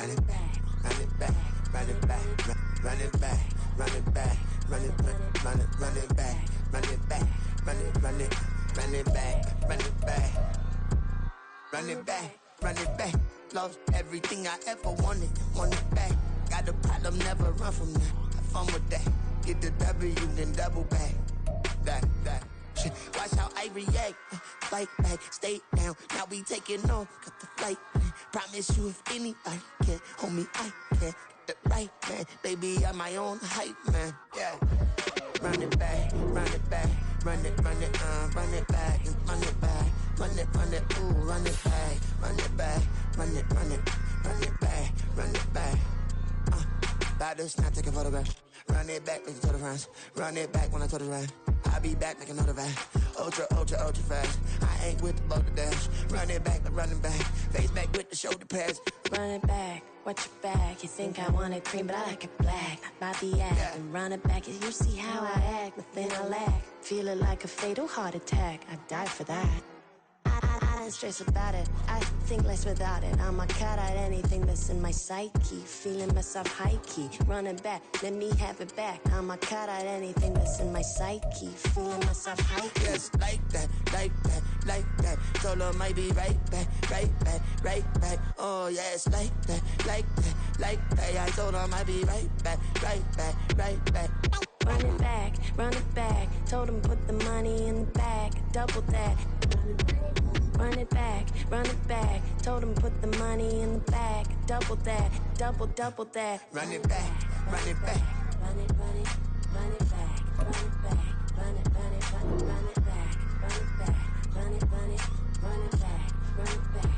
run it back, run it back, run it back, run it back, run it back, run it back, run it back, run it back, run it back, run it back, run it back, run it back. Lost everything I ever wanted it back. Got a problem, never run from that. Have fun with that. Get the W, then double back. That. Shit. Watch how I react. Fight back, stay down. Now we taking off. Got the flight. Promise you if anybody can hold me, I can. Get the right man. Baby, I'm my own hype man. Yeah. Run it back, run it back. Run it back, and run it back. Run it, ooh, run it back. Run it back, run it back, run it back. About to snap, take a photograph. Run it back, make it to the friends. Run it back when I told it right. I'll be back, make another back. Ultra fast. I ain't with the boulder dash. Run it back, face back with the shoulder pads. Run it back, watch your back. You think I want it cream, but I like it black. Not by the act, yeah. And run it back. You see how I act, nothing I lack. Feeling like a fatal heart attack. I'd die for that. I don't stress about it. I think less without it. I'ma cut out anything that's in my psyche. Feeling myself high-key. Running back, let me have it back. I'ma cut out anything that's in my psyche. Feeling myself high-key. Yes, like that. Told her might be right back. Oh, yes, like that. I told her might be right back. Run it back. Told him put the money in the bag. Double that. Run it back. Told him put the money in the bag. Double that. Double that. Run it back. Run it back. Run it back. Run it back. Run it back. Run it back. Run it back. Run it back.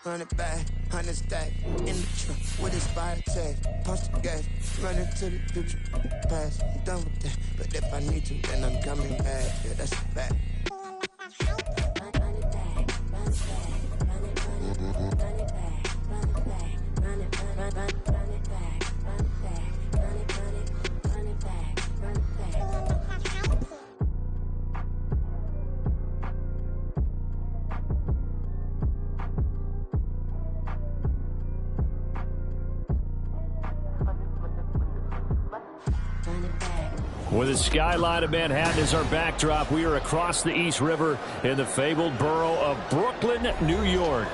Run it back, 100 stack in the trunk with his fire tag. Punch the gas, running to the future, past. I'm done with that, but if I need to, then I'm coming back. Yeah, that's a fact. With the skyline of Manhattan as our backdrop, we are across the East River in the fabled borough of Brooklyn, New York.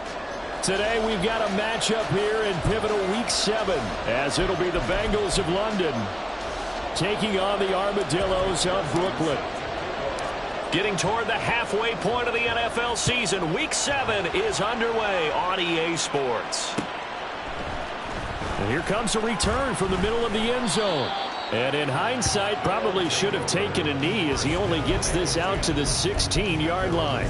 Today we've got a matchup here in pivotal Week 7, as it'll be the Bengals of London taking on the Armadillos of Brooklyn. Getting toward the halfway point of the NFL season, Week 7 is underway on EA Sports. And here comes a return from the middle of the end zone. And in hindsight, probably should have taken a knee as he only gets this out to the 16-yard line.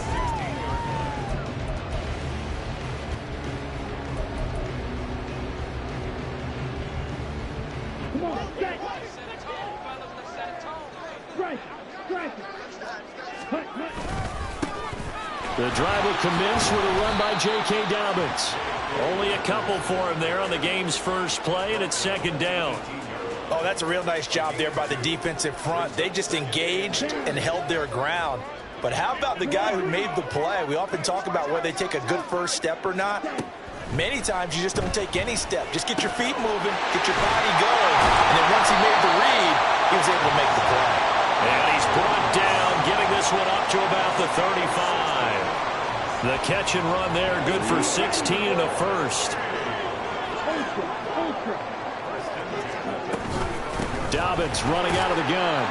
The drive will commence with a run by J.K. Dobbins. Only a couple for him there on the game's first play, and it's second down. Oh, that's a real nice job there by the defensive front. They just engaged and held their ground. But how about the guy who made the play? We often talk about whether they take a good first step or not. Many times you just don't take any step. Just get your feet moving, get your body going. And then once he made the read, he was able to make the play. And he's brought down, getting this one up to about the 35. The catch and run there, good for 16 and a first. Dobbins running out of the gun.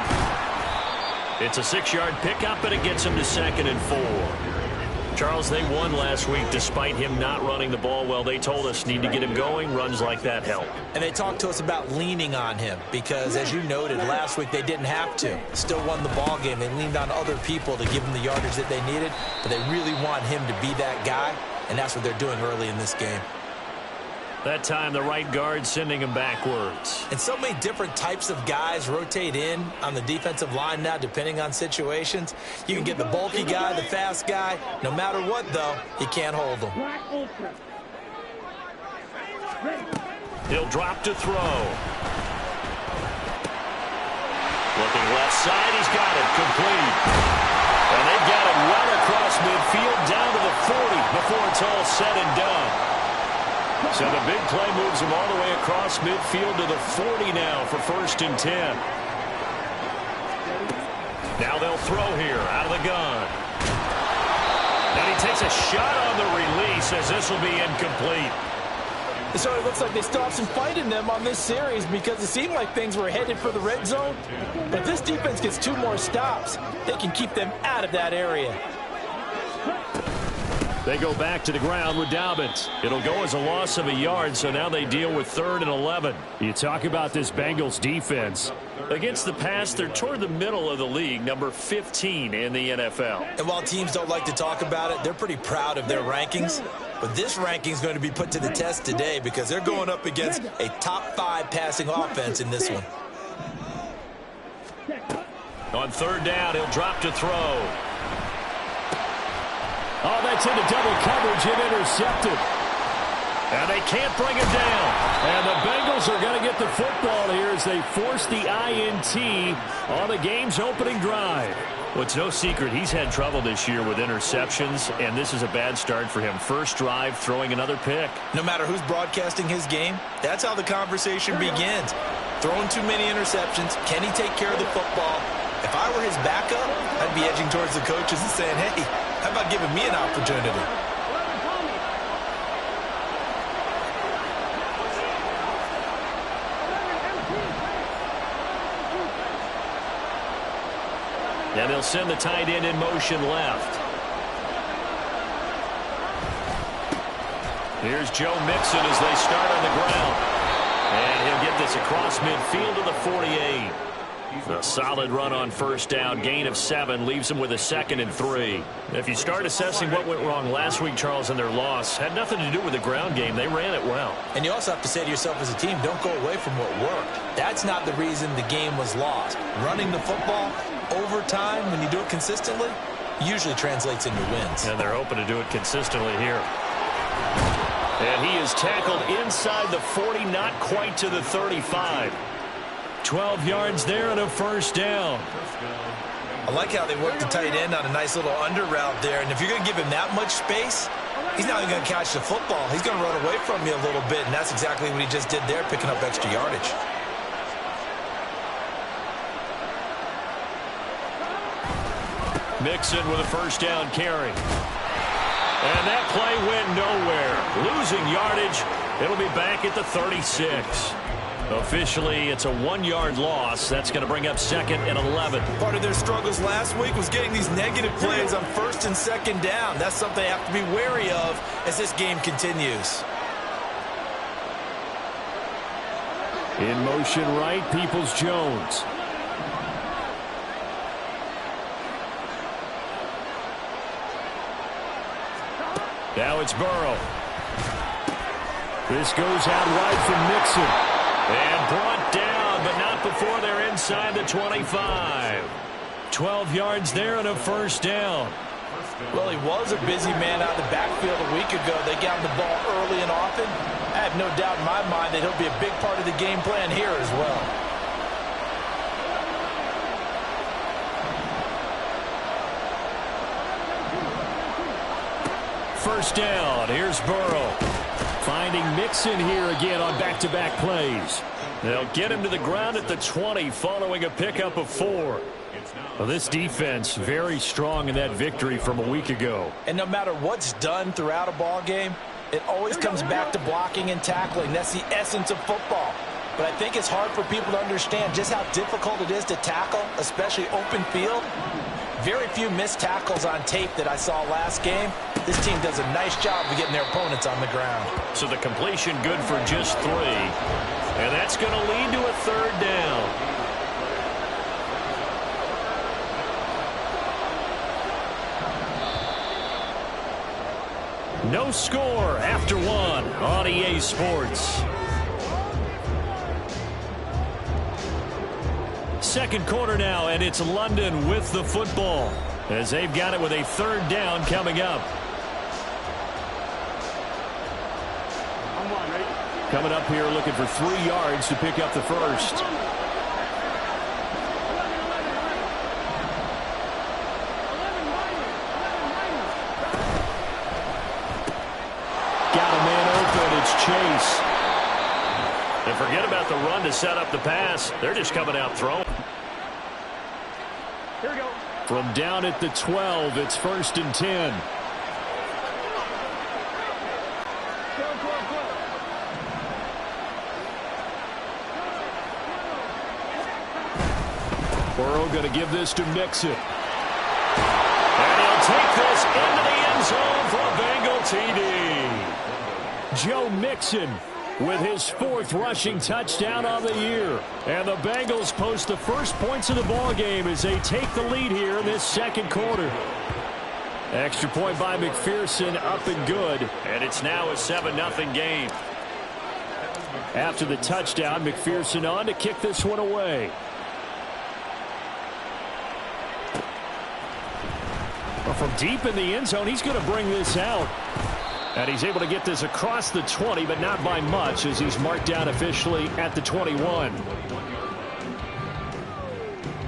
It's a 6-yard pickup, and it gets him to 2nd and 4. Charles, they won last week despite him not running the ball well. They told us need to get him going. Runs like that help. And they talked to us about leaning on him because, as you noted, last week they didn't have to. Still won the ball game. They leaned on other people to give them the yardage that they needed, but they really want him to be that guy, and that's what they're doing early in this game. That time, the right guard sending him backwards. And so many different types of guys rotate in on the defensive line now, depending on situations. You can get the bulky guy, the fast guy. No matter what, though, you can't hold them. He'll drop to throw. Looking left side, he's got it complete. And they've got it well across midfield, down to the 40 before it's all said and done. So the big play moves him all the way across midfield to the 40 now for 1st and 10. Now they'll throw here out of the gun. And he takes a shot on the release as this will be incomplete. It sort of looks like they still have some fight in them on this series because it seemed like things were headed for the red zone. But if this defense gets 2 more stops, they can keep them out of that area. They go back to the ground with Dobbins. It'll go as a loss of a yard, so now they deal with 3rd and 11. You talk about this Bengals defense. Against the pass, they're toward the middle of the league, number 15 in the NFL. And while teams don't like to talk about it, they're pretty proud of their rankings. But this ranking is going to be put to the test today because they're going up against a top 5 passing offense in this one. On 3rd down, he'll drop to throw. Oh, that's into double coverage and intercepted. And they can't bring him down. And the Bengals are going to get the football here as they force the INT on the game's opening drive. Well, it's no secret he's had trouble this year with interceptions, and this is a bad start for him. First drive, throwing another pick. No matter who's broadcasting his game, that's how the conversation begins. Throwing too many interceptions. Can he take care of the football? If I were his backup, I'd be edging towards the coaches and saying, hey, how about giving me an opportunity? And they'll send the tight end in motion left. Here's Joe Mixon as they start on the ground. And he'll get this across midfield to the 48. A solid run on 1st down, gain of 7, leaves them with a 2nd and 3. If you start assessing what went wrong last week, Charles, in their loss, had nothing to do with the ground game. They ran it well. And you also have to say to yourself as a team, don't go away from what worked. That's not the reason the game was lost. Running the football over time, when you do it consistently, usually translates into wins. And they're hoping to do it consistently here. And he is tackled inside the 40, not quite to the 35. 12 yards there and a 1st down. I like how they work the tight end on a nice little under route there. And if you're going to give him that much space, he's not even going to catch the football. He's going to run away from you a little bit, and that's exactly what he just did there, picking up extra yardage. Mixon with a 1st down carry. And that play went nowhere. Losing yardage. It'll be back at the 36. Officially, it's a 1-yard loss. That's going to bring up 2nd and 11. Part of their struggles last week was getting these negative plays on 1st and 2nd down. That's something they have to be wary of as this game continues. In motion right, Peoples-Jones. Now it's Burrow. This goes out wide from Mixon. And brought down, but not before they're inside the 25. 12 yards there and a 1st down. Well, he was a busy man out of the backfield a week ago. They got him the ball early and often. I have no doubt in my mind that he'll be a big part of the game plan here as well. First down. Here's Burrow. Finding Mixon here again on back-to-back plays. They'll get him to the ground at the 20 following a pickup of 4. Well, this defense very strong in that victory from a week ago. And no matter what's done throughout a ball game, it always comes back to blocking and tackling. That's the essence of football. But I think it's hard for people to understand just how difficult it is to tackle, especially open field. Very few missed tackles on tape that I saw last game. This team does a nice job of getting their opponents on the ground. So the completion good for just 3. And that's going to lead to a 3rd down. No score after 1 on EA Sports. Second quarter now, and it's London with the football as they've got it with a 3rd down coming up. Coming up here looking for 3 yards to pick up the first. Got a man open. Giants chase. And forget about the run to set up the pass. They're just coming out throwing. Here we go. From down at the 12, it's 1st and 10. Burrow going to give this to Mixon. And he'll take this into the end zone for a Bengal TD. Joe Mixon with his 4th rushing touchdown of the year. And the Bengals post the first points of the ballgame as they take the lead here in this second quarter. Extra point by McPherson, up and good. And it's now a 7-0 game. After the touchdown, McPherson on to kick this one away. Well, from deep in the end zone, he's going to bring this out. And he's able to get this across the 20, but not by much, as he's marked down officially at the 21.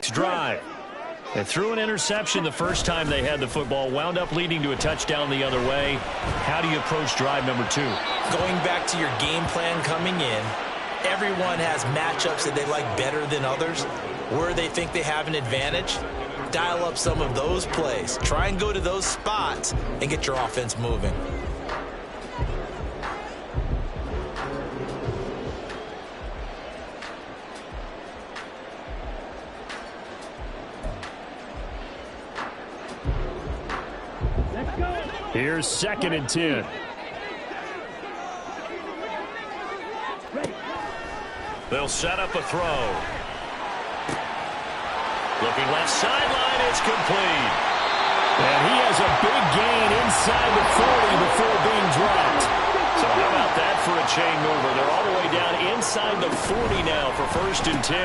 Drive. They threw an interception the first time they had the football, wound up leading to a touchdown the other way. How do you approach drive number 2? Going back to your game plan coming in, everyone has matchups that they like better than others, where they think they have an advantage. Dial up some of those plays. Try and go to those spots and get your offense moving. Here's 2nd and 10. They'll set up a throw. Looking left sideline, it's complete. And he has a big gain inside the 40 before being dropped. So how about that for a chain mover? They're all the way down inside the 40 now for 1st and 10.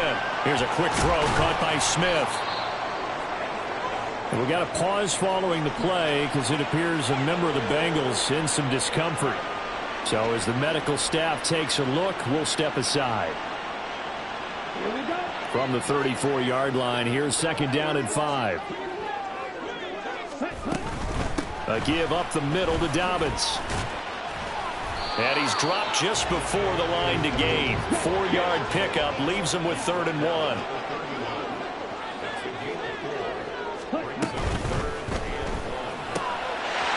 Here's a quick throw caught by Smith. And we got a pause following the play because it appears a member of the Bengals in some discomfort. So as the medical staff takes a look, we'll step aside. From the 34-yard line, here's 2nd down and 5. A give up the middle to Dobbins. And he's dropped just before the line to gain. 4-yard pickup leaves him with 3rd and 1.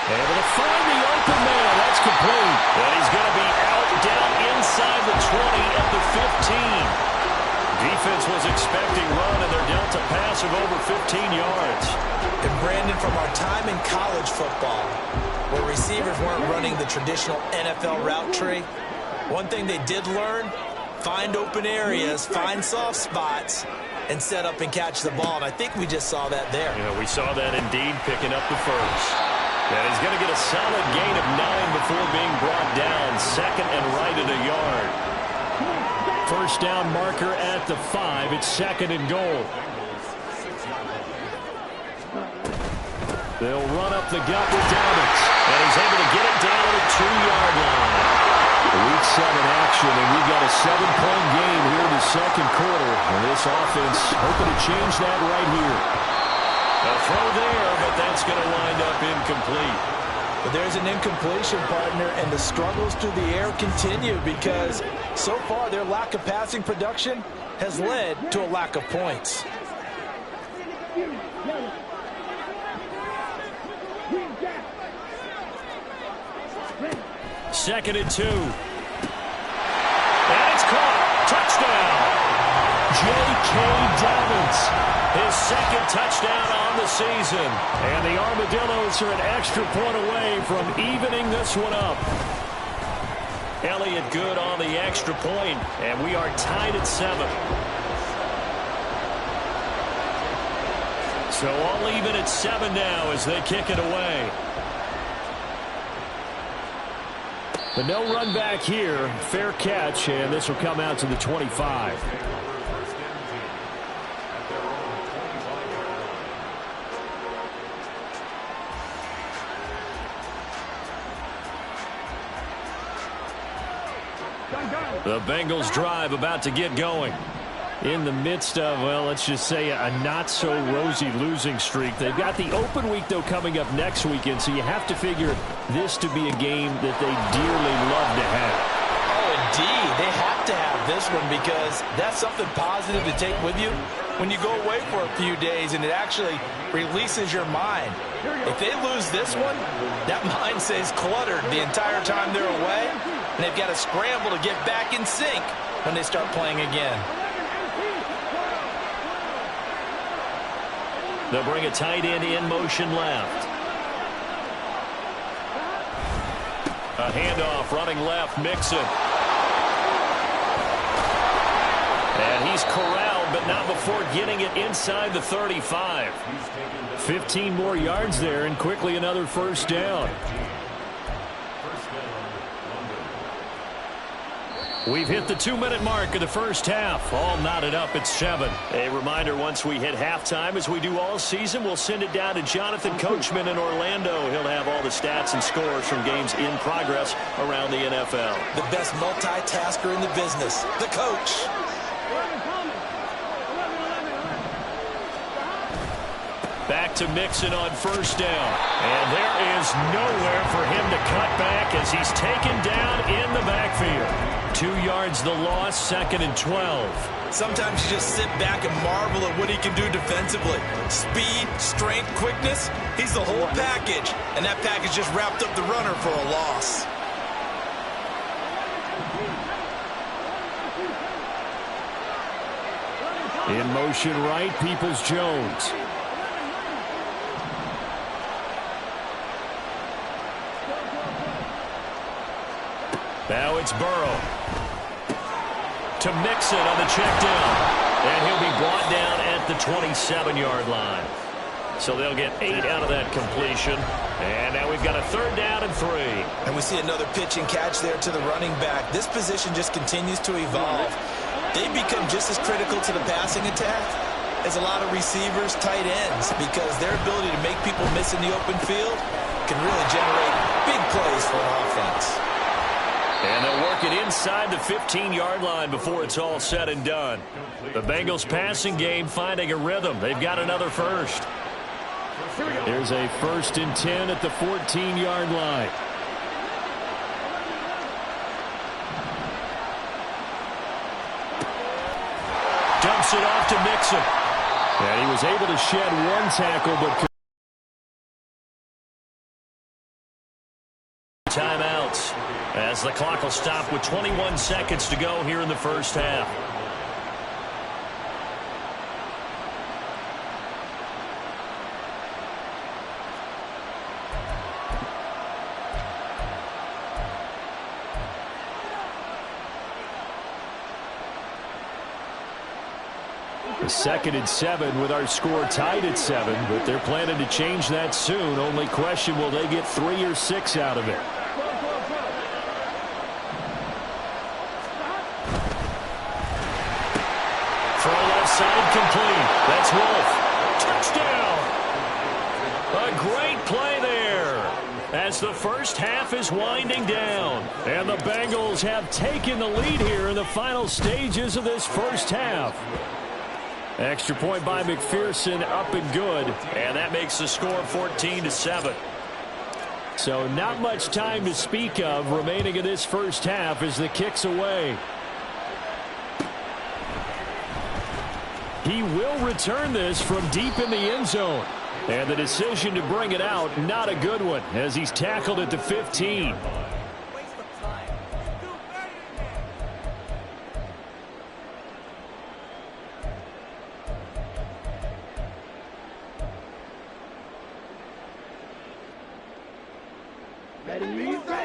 Able to find the open man. That's complete. And he's going to be out down inside the 20 at the 15. Defense was expecting run, and they're dealt a pass of over 15 yards. And Brandon, from our time in college football, where receivers weren't running the traditional NFL route tree, one thing they did learn, find open areas, find soft spots, and set up and catch the ball. And I think we just saw that there. Yeah, we saw that indeed, picking up the first. And he's going to get a solid gain of 9 before being brought down. 2nd and right at a yard. First down marker at the 5. It's 2nd and goal. They'll run up the gut with Dobbins. And he's able to get it down to the 2-yard line. Week 7 action, and we've got a 7-point game here in the second quarter. And this offense hoping to change that right here. A throw there, but that's going to wind up incomplete. But there's an incompletion, partner, and the struggles through the air continue because so far their lack of passing production has led to a lack of points. 2nd and 2. And it's caught. Touchdown. J.K. Dobbins. His 2nd touchdown on the season. And the Armodilloes are an extra point away from evening this one up. Elliott good on the extra point, and we are tied at 7. So all even at 7 now as they kick it away. But no run back here. Fair catch, and this will come out to the 25. The Bengals drive about to get going. in the midst of, well, let's just say a not-so-rosy losing streak. They've got the open week, though, coming up next weekend, so you have to figure this to be a game that they dearly love to have. Oh, indeed. They have to have this one because that's something positive to take with you when you go away for a few days, and it actually releases your mind. If they lose this one, that mind stays cluttered the entire time they're away, and they've got to scramble to get back in sync when they start playing again. They'll bring a tight end in motion left. A handoff running left, Mixon. And he's corralled, but not before getting it inside the 35. 15 more yards there, and quickly another first down. We've hit the 2-minute mark of the first half. All knotted up at 7. A reminder, once we hit halftime, as we do all season, we'll send it down to Jonathan Coachman in Orlando. He'll have all the stats and scores from games in progress around the NFL. The best multitasker in the business, the coach. Back to Mixon on first down. And there is nowhere for him to cut back as he's taken down in the backfield. 2 yards the loss, 2nd and 12. Sometimes you just sit back and marvel at what he can do defensively. Speed, strength, quickness, he's the whole package. And that package just wrapped up the runner for a loss. In motion right, Peoples-Jones. Now it's Burrow. To Mixon on the check down. And he'll be brought down at the 27-yard line. So they'll get 8 out of that completion. And now we've got a 3rd down and 3. And we see another pitch and catch there to the running back. This position just continues to evolve. They become just as critical to the passing attack as a lot of receivers, tight ends, because their ability to make people miss in the open field can really generate big plays for an offense. And they'll work it inside the 15-yard line before it's all said and done. The Bengals passing game finding a rhythm. They've got another first. There's a 1st and 10 at the 14-yard line. Dumps it off to Mixon. And he was able to shed 1 tackle, but timeouts as the clock will stop with 21 seconds to go here in the first half. The 2nd and 7 with our score tied at 7, but they're planning to change that soon. Only question, will they get 3 or 6 out of it? Throw left side complete. That's Wolf. Touchdown! A great play there as the first half is winding down. And the Bengals have taken the lead here in the final stages of this first half. Extra point by McPherson, up and good. And that makes the score 14-7. So not much time to speak of remaining in this first half as the kick's away. He will return this from deep in the end zone. And the decision to bring it out, not a good one, as he's tackled at the 15.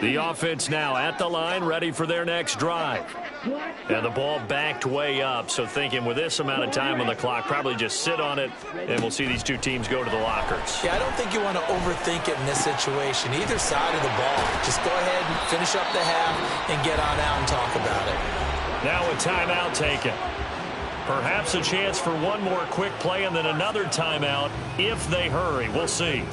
The offense now at the line, ready for their next drive. And the ball backed way up, so thinking with this amount of time on the clock, probably just sit on it, and we'll see these two teams go to the lockers. Yeah, I don't think you want to overthink it in this situation, either side of the ball. Just go ahead and finish up the half and get on out and talk about it. Now a timeout taken. Perhaps a chance for one more quick play and then another timeout if they hurry. We'll see.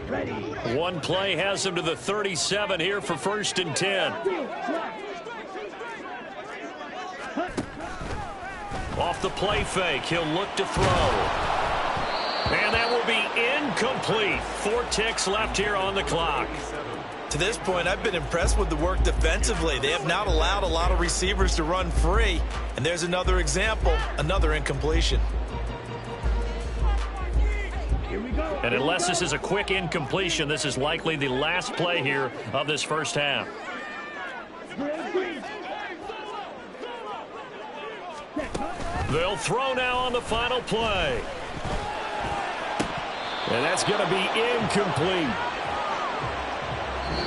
One play has him to the 37 here for 1st and 10. Off the play fake, he'll look to throw. And that will be incomplete. 4 ticks left here on the clock. To this point, I've been impressed with the work defensively. They have not allowed a lot of receivers to run free. And there's another example, another incompletion. And unless this is a quick incompletion, this is likely the last play here of this first half. They'll throw now on the final play. And that's going to be incomplete.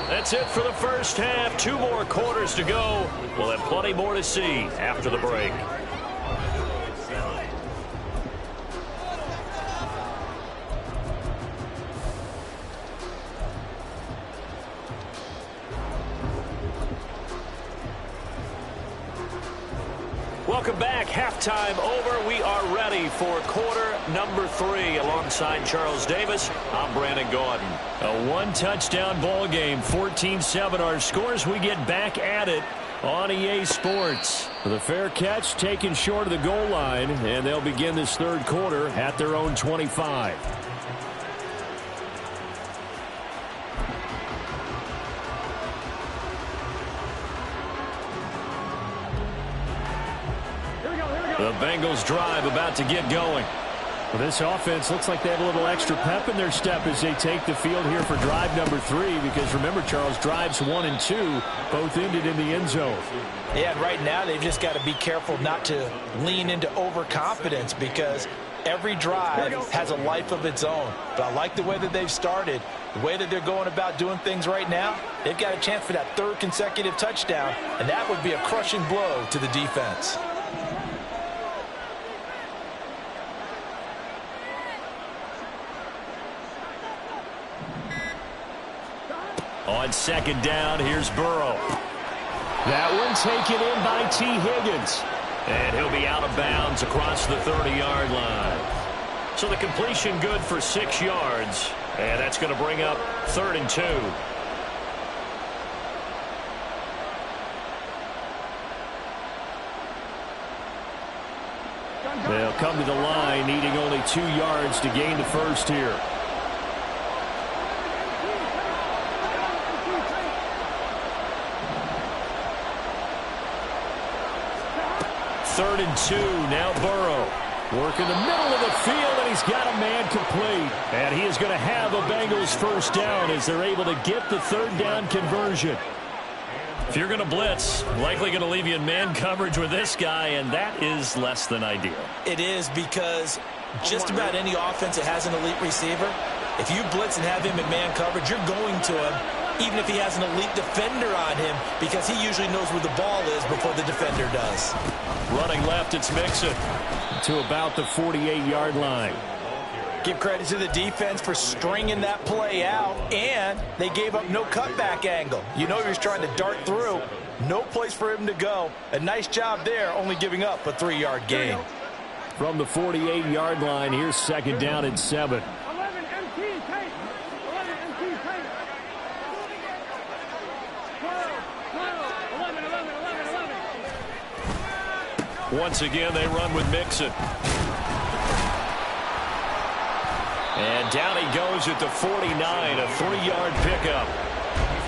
That's it for the first half. 2 more quarters to go. We'll have plenty more to see after the break. Welcome back. Halftime over. We are ready for quarter number 3. Alongside Charles Davis, I'm Brandon Gordon. A 1-touchdown ball game, 14-7 our scores. We get back at it on EA Sports. The fair catch taken short of the goal line, and they'll begin this third quarter at their own 25. The Bengals drive about to get going. Well, this offense looks like they have a little extra pep in their step as they take the field here for drive number 3, because remember, Charles, drives 1 and 2 both ended in the end zone. Yeah, and right now they've just got to be careful not to lean into overconfidence, because every drive has a life of its own. But I like the way that they've started, the way that they're going about doing things right now. They've got a chance for that 3rd consecutive touchdown, and that would be a crushing blow to the defense. On 2nd down, here's Burrow. That one taken in by T. Higgins. And he'll be out of bounds across the 30-yard line. So the completion good for 6 yards. And that's going to bring up 3rd and 2. They'll come to the line, needing only 2 yards to gain the first here. 3rd and 2. Now Burrow. Work in the middle of the field, and he's got a man complete. And he is going to have a Bengals first down as they're able to get the 3rd down conversion. If you're going to blitz, likely going to leave you in man coverage with this guy, and that is less than ideal. It is, because just about any offense that has an elite receiver, if you blitz and have him in man coverage, you're going to him, even if he has an elite defender on him, because he usually knows where the ball is before the defender does. Running left, it's Mixon to about the 48-yard line. Give credit to the defense for stringing that play out, and they gave up no cutback angle. You know he was trying to dart through. No place for him to go. A nice job there, only giving up a 3-yard gain. From the 48-yard line, here's 2nd down and 7. Once again, they run with Mixon. And down he goes at the 49, a 3-yard pickup.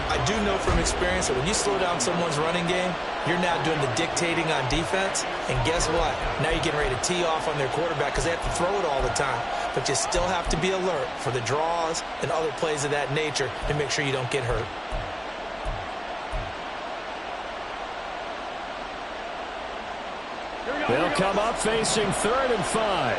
I do know from experience that when you slow down someone's running game, you're now doing the dictating on defense. And guess what? Now you're getting ready to tee off on their quarterback because they have to throw it all the time. But you still have to be alert for the draws and other plays of that nature to make sure you don't get hurt. They'll come up facing 3rd and 5.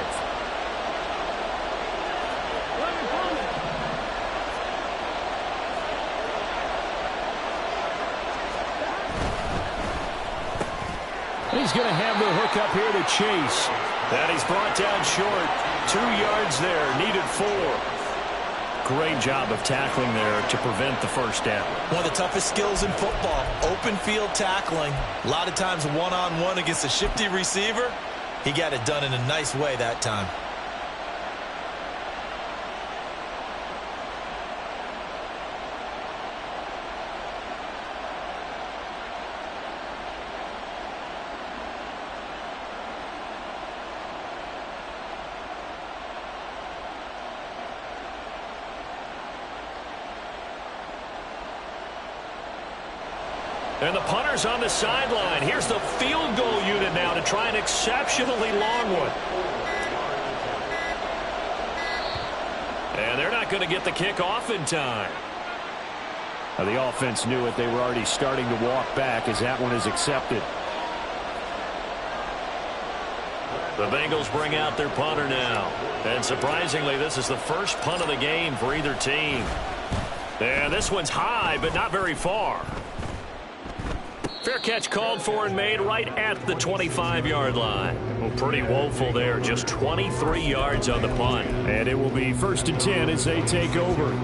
He's going to have the hook up here to Chase. That he's brought down short. 2 yards there, needed 4. Great job of tackling there to prevent the first down. One of the toughest skills in football, open field tackling. A lot of times one-on-one against a shifty receiver. He got it done in a nice way that time. And the punter's on the sideline. Here's the field goal unit now to try an exceptionally long one. And they're not going to get the kick off in time. Now, the offense knew it. They were already starting to walk back as that one is accepted. The Bengals bring out their punter now. And surprisingly, this is the first punt of the game for either team. And this one's high, but not very far. Fair catch called for and made right at the 25-yard line. Well, pretty woeful there. Just 23 yards on the punt. And it will be 1st and 10 as they take over.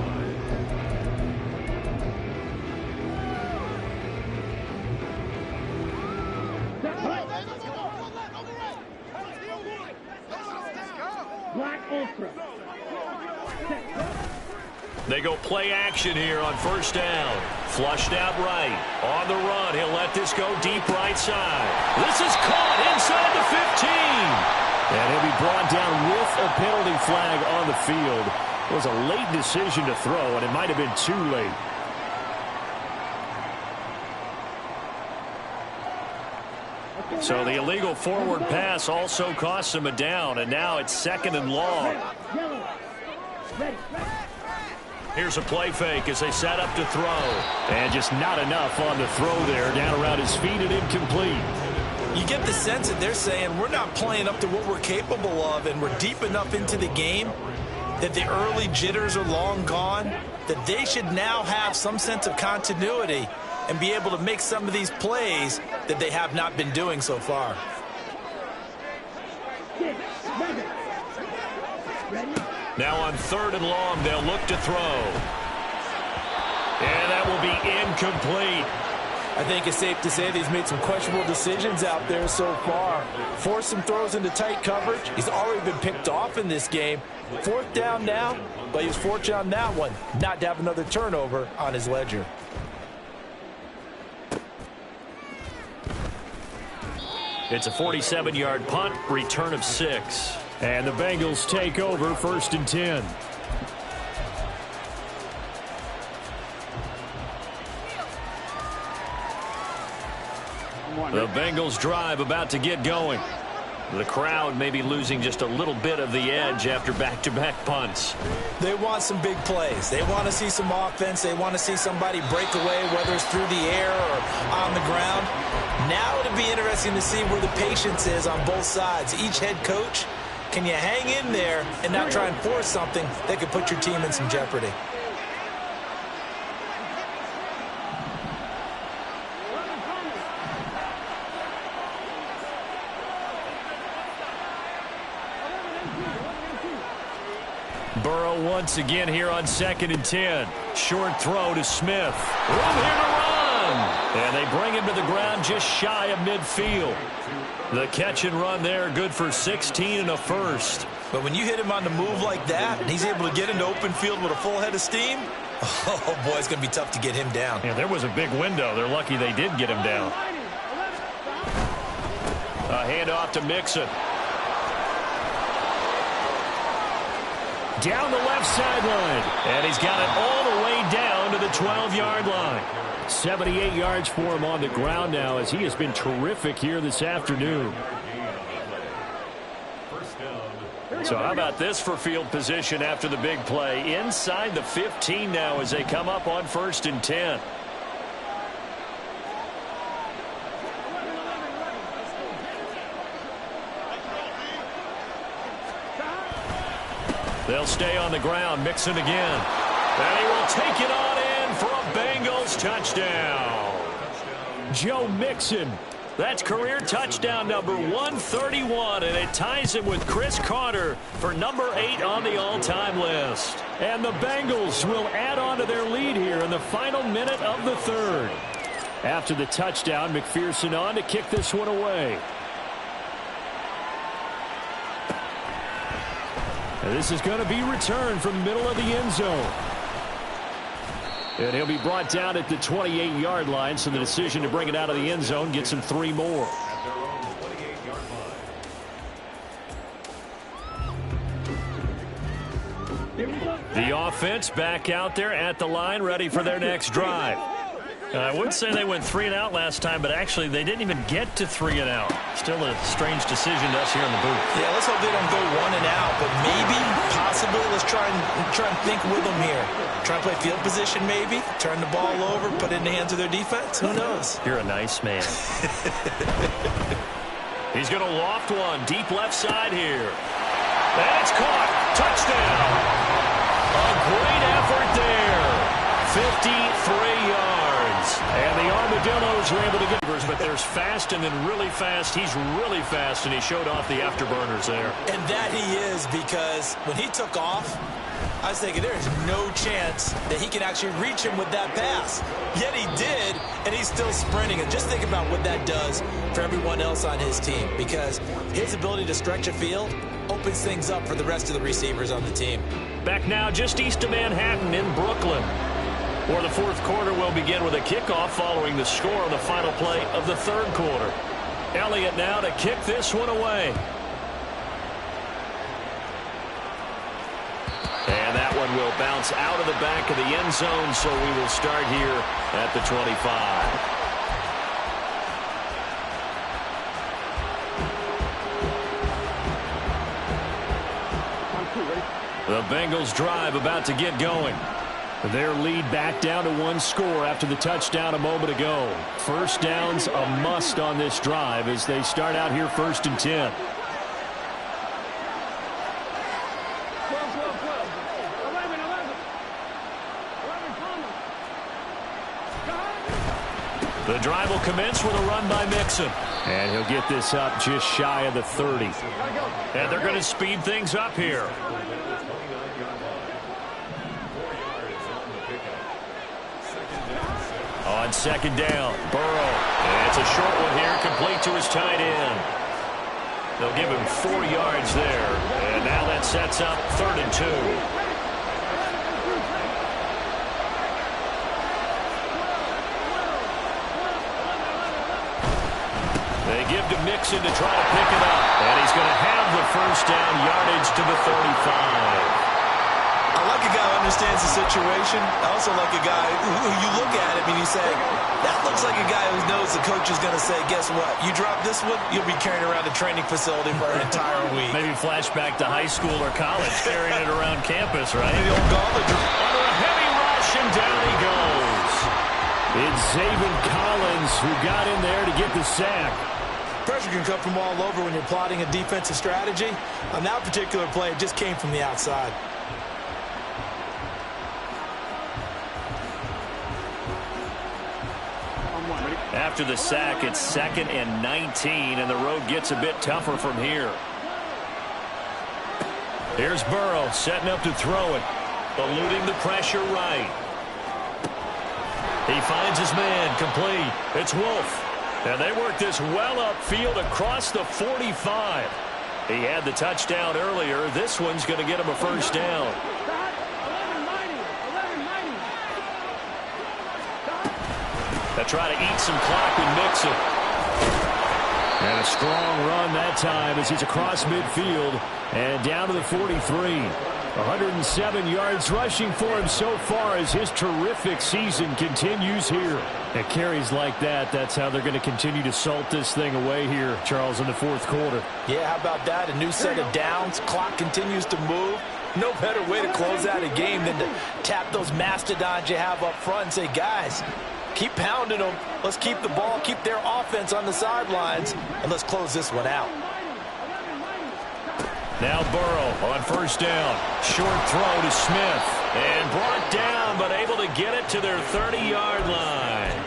They go play action here on 1st down. Flushed out right. On the run, he'll let this go deep right side. This is caught inside the 15. And he'll be brought down with a penalty flag on the field. It was a late decision to throw, and it might have been too late. So the illegal forward pass also costs him a down, and now it's 2nd and long. Here's a play fake as they set up to throw. And just not enough on the throw there. Down around his feet and incomplete. You get the sense that they're saying we're not playing up to what we're capable of, and we're deep enough into the game that the early jitters are long gone, that they should now have some sense of continuity and be able to make some of these plays that they have not been doing so far. Now on 3rd and long, they'll look to throw. And that will be incomplete. I think it's safe to say that he's made some questionable decisions out there so far. Forced some throws into tight coverage. He's already been picked off in this game. 4th down now, but he was fortunate on that one not to have another turnover on his ledger. It's a 47-yard punt, return of 6. And the Bengals take over 1st and 10. The Bengals drive about to get going. The crowd may be losing just a little bit of the edge after back-to-back punts. They want some big plays. They want to see some offense. They want to see somebody break away, whether it's through the air or on the ground. Now it'll be interesting to see where the patience is on both sides. Each head coach, can you hang in there and not try and force something that could put your team in some jeopardy? Burrow once again here on 2nd and 10. Short throw to Smith. Room here to run. And they bring him to the ground just shy of midfield. The catch and run there, good for 16 and a first. But when you hit him on the move like that, and he's able to get into open field with a full head of steam, oh boy, it's going to be tough to get him down. Yeah, there was a big window. They're lucky they did get him down. A handoff to Mixon. Down the left sideline. And he's got it all the way down to the 12-yard line. 78 yards for him on the ground now as he has been terrific here this afternoon. So how about this for field position after the big play? Inside the 15 now as they come up on 1st and 10. They'll stay on the ground. Mixon again. And he will take it on in for a Bengals touchdown. Joe Mixon. That's career touchdown number 131, and it ties him with Chris Carter for number 8 on the all-time list. And the Bengals will add on to their lead here in the final minute of the 3rd. After the touchdown, McPherson on to kick this one away. And this is going to be returned from the middle of the end zone. And he'll be brought down at the 28-yard line, so the decision to bring it out of the end zone gets him 3 more. The offense back out there at the line, ready for their next drive. I would say they went 3 and out last time, but actually they didn't even get to 3 and out. Still a strange decision to us here in the booth. Yeah, let's hope they don't go 1 and out, but maybe, possibly, let's try and think with them here. Try and play field position maybe, turn the ball over, put it in the hands of their defense. Who knows? You're a nice man. He's going to loft one, deep left side here. And it's caught. Touchdown. A great effort there. 53 yards. And the Armadillos are able to get it. But there's fast and then really fast. He's really fast, and he showed off the afterburners there. And that he is, because when he took off, I was thinking there is no chance that he can actually reach him with that pass. Yet he did, and he's still sprinting. And just think about what that does for everyone else on his team, because his ability to stretch a field opens things up for the rest of the receivers on the team. Back now just east of Manhattan in Brooklyn, where the fourth quarter will begin with a kickoff following the score on the final play of the third quarter. Elliott now to kick this one away. And that one will bounce out of the back of the end zone, so we will start here at the 25. The Bengals drive about to get going. Their lead back down to 1 score after the touchdown a moment ago. First down's a must on this drive as they start out here 1st and 10. The drive will commence with a run by Mixon. And he'll get this up just shy of the 30. And they're going to speed things up here. On 2nd down, Burrow. And it's a short one here, complete to his tight end. They'll give him 4 yards there. And now that sets up 3rd and 2. They give to Mixon to try to pick it up. And he's going to have the first down, yardage to the 35. I like a guy who understands the situation. I also like a guy who you look at him and you say, that looks like a guy who knows the coach is going to say, guess what? You drop this one, you'll be carrying around the training facility for an entire week. Maybe flashback to high school or college, carrying it around campus, right? The old gauntlet. Under a heavy rush, and down he goes. It's Zaven Collins who got in there to get the sack. Pressure can come from all over when you're plotting a defensive strategy. On that particular play, it just came from the outside. After the sack, it's 2nd and 19, and the road gets a bit tougher from here. Here's Burrow setting up to throw it, eluding the pressure right. He finds his man, complete. It's Wolf. And they work this well upfield across the 45. He had the touchdown earlier. This one's going to get him a first down. They try to eat some clock with Mixon. And a strong run that time as he's across midfield and down to the 43. 107 yards rushing for him so far as his terrific season continues here. And carries like that, that's how they're going to continue to salt this thing away here, Charles, in the fourth quarter. Yeah, how about that? A new set of downs. Clock continues to move. No better way to close out a game than to tap those mastodons you have up front and say, guys, keep pounding them. Let's keep the ball, keep their offense on the sidelines, and let's close this one out. Now Burrow on first down. Short throw to Smith. And brought down, but able to get it to their 30-yard line.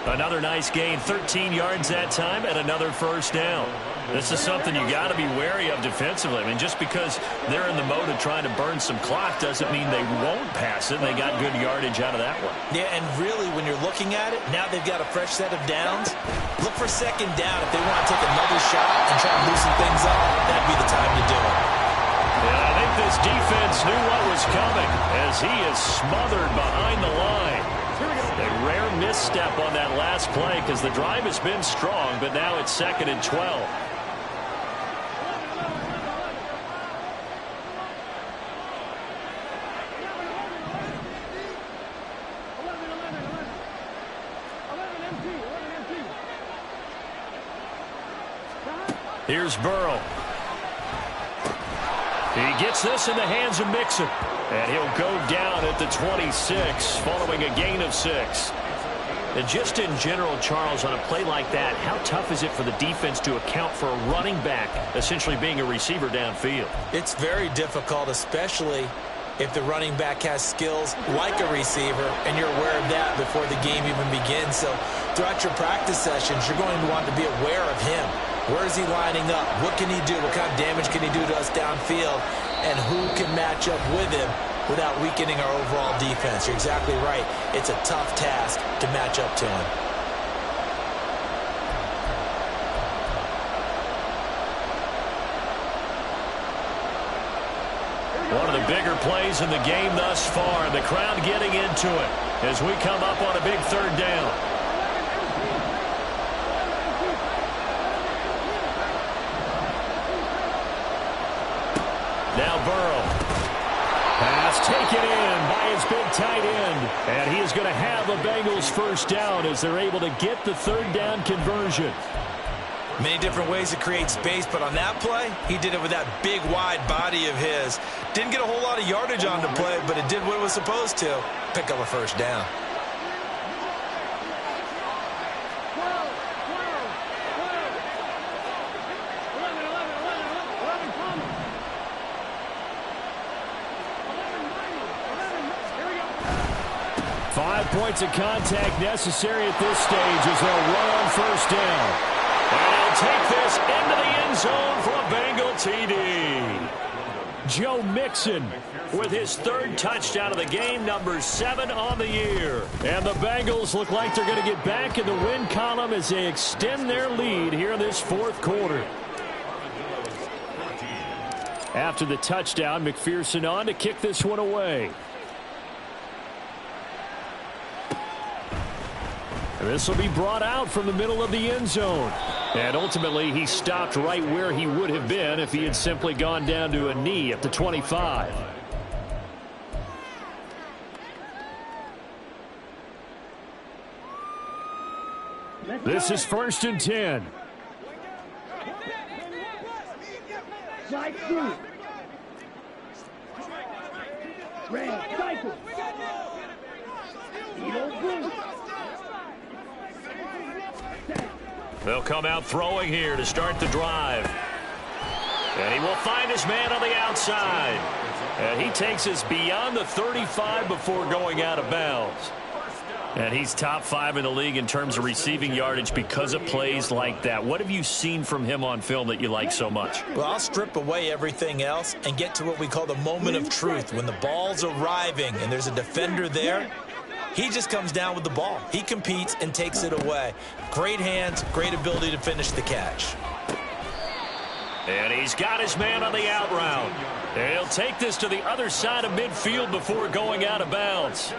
Another nice gain, 13 yards that time, and another first down. This is something you got to be wary of defensively. I mean, just because they're in the mode of trying to burn some clock doesn't mean they won't pass it. They got good yardage out of that one. Yeah, and really, when you're looking at it, now they've got a fresh set of downs. Look for 2nd down if they want to take another shot and try to loosen things up. That'd be the time to do it. And I think this defense knew what was coming as he is smothered behind the line. A rare misstep on that last play because the drive has been strong, but now it's 2nd and 12. Here's Burrow. He gets this in the hands of Mixon. And he'll go down at the 26 following a gain of 6. And just in general, Charles, on a play like that, how tough is it for the defense to account for a running back essentially being a receiver downfield? It's very difficult, especially if the running back has skills like a receiver, and you're aware of that before the game even begins. So throughout your practice sessions, you're going to want to be aware of him. Where is he lining up? What can he do? What kind of damage can he do to us downfield? And who can match up with him without weakening our overall defense? You're exactly right. It's a tough task to match up to him. One of the bigger plays in the game thus far. The crowd getting into it as we come up on a big third down. Now Burrow. Pass taken in by his big tight end. And he is going to have a Bengals first down as they're able to get the third down conversion. Many different ways to create space, but on that play, he did it with that big, wide body of his. Didn't get a whole lot of yardage on the play, but it did what it was supposed to. Pick up a first down. Five points of contact necessary at this stage as they'll run on first down. And he'll take this into the end zone for a Bengal TD. Joe Mixon with his third touchdown of the game, number 7 on the year. And the Bengals look like they're going to get back in the win column as they extend their lead here in this fourth quarter. After the touchdown, McPherson on to kick this one away. And this will be brought out from the middle of the end zone. And ultimately, he stopped right where he would have been if he had simply gone down to a knee at the 25. This is 1st and 10. They'll come out throwing here to start the drive. And he will find his man on the outside. And he takes us beyond the 35 before going out of bounds. And he's top 5 in the league in terms of receiving yardage because of plays like that. What have you seen from him on film that you like so much? Well, I'll strip away everything else and get to what we call the moment of truth. When the ball's arriving and there's a defender there, he just comes down with the ball. He competes and takes it away. Great hands, great ability to finish the catch. And he's got his man on the out route. And he'll take this to the other side of midfield before going out of bounds.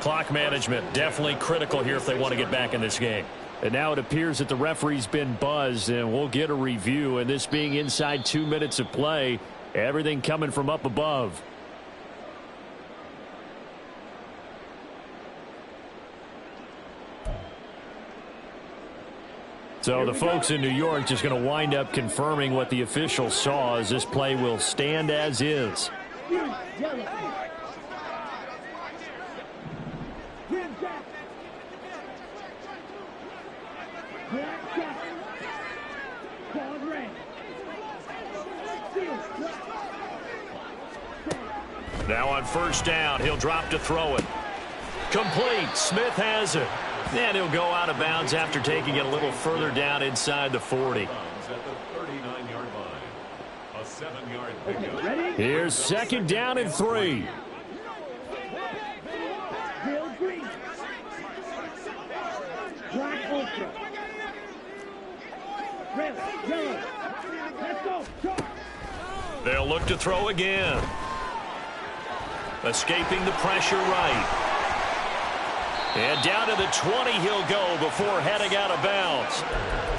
Clock management definitely critical here if they want to get back in this game. And now it appears that the referee's been buzzed, and we'll get a review. And this being inside 2 minutes of play, everything coming from up above. So the folks in New York just going to wind up confirming what the officials saw as this play will stand as is. Now on first down, he'll drop to throw it. Complete. Smith has it. And he'll go out of bounds after taking it a little further down inside the 40. Here's 2nd down and 3. They'll look to throw again. Escaping the pressure right. And down to the 20 he'll go before heading out of bounds.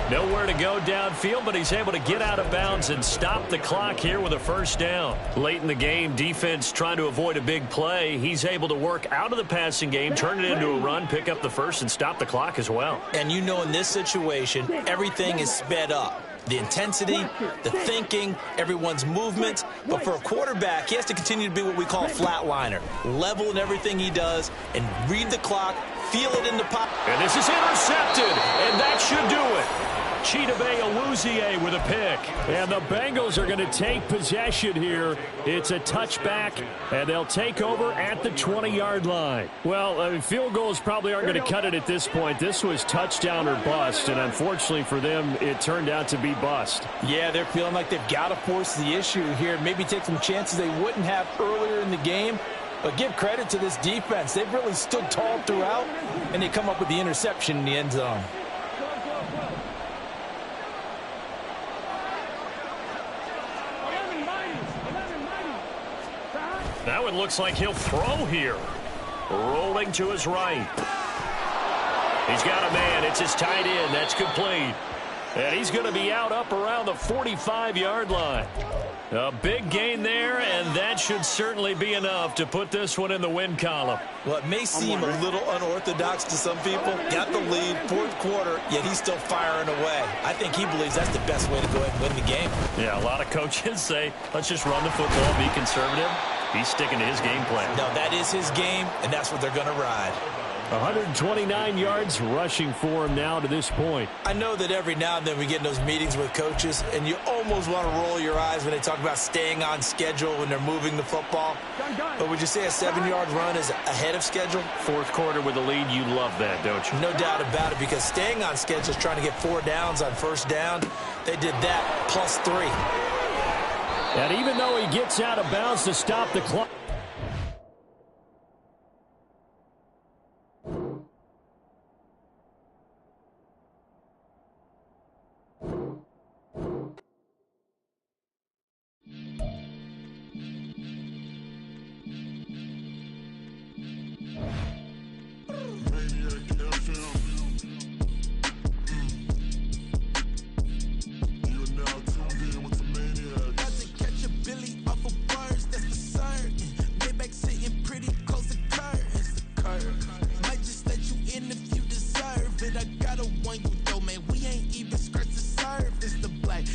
Nowhere to go downfield, but he's able to get out of bounds and stop the clock here with a first down. Late in the game, defense trying to avoid a big play. He's able to work out of the passing game, turn it into a run, pick up the first, and stop the clock as well. And you know in this situation, everything is sped up. the intensity, the thinking, everyone's movement. But for a quarterback, he has to continue to be what we call a flatliner, level in everything he does, and read the clock, feel it in the pocket. And this is intercepted, and that should do it. Chidobe Awuzie with a pick. And the Bengals are going to take possession here. It's a touchback, and they'll take over at the 20-yard line. Well, field goals probably aren't going to cut it at this point. This was touchdown or bust, and unfortunately for them, it turned out to be bust. Yeah, they're feeling like they've got to force the issue here, maybe take some chances they wouldn't have earlier in the game. But give credit to this defense. They've really stood tall throughout, and they come up with the interception in the end zone. Now it looks like he'll throw here. Rolling to his right. He's got a man. It's his tight end. That's complete. And he's going to be out up around the 45-yard line. A big gain there, and that should certainly be enough to put this one in the win column. Well, it may seem a little unorthodox to some people. Got the lead, fourth quarter, yet he's still firing away. I think he believes that's the best way to go ahead and win the game. Yeah, a lot of coaches say, let's just run the football, be conservative. He's sticking to his game plan. No, that is his game, and that's what they're going to ride. 129 yards rushing for him now to this point. I know that every now and then we get in those meetings with coaches, and you almost want to roll your eyes when they talk about staying on schedule when they're moving the football. But would you say a 7-yard run is ahead of schedule? Fourth quarter with a lead, you love that, don't you? No doubt about it, because staying on schedule is trying to get 4 downs on first down. They did that plus 3. And even though he gets out of bounds to stop the clock.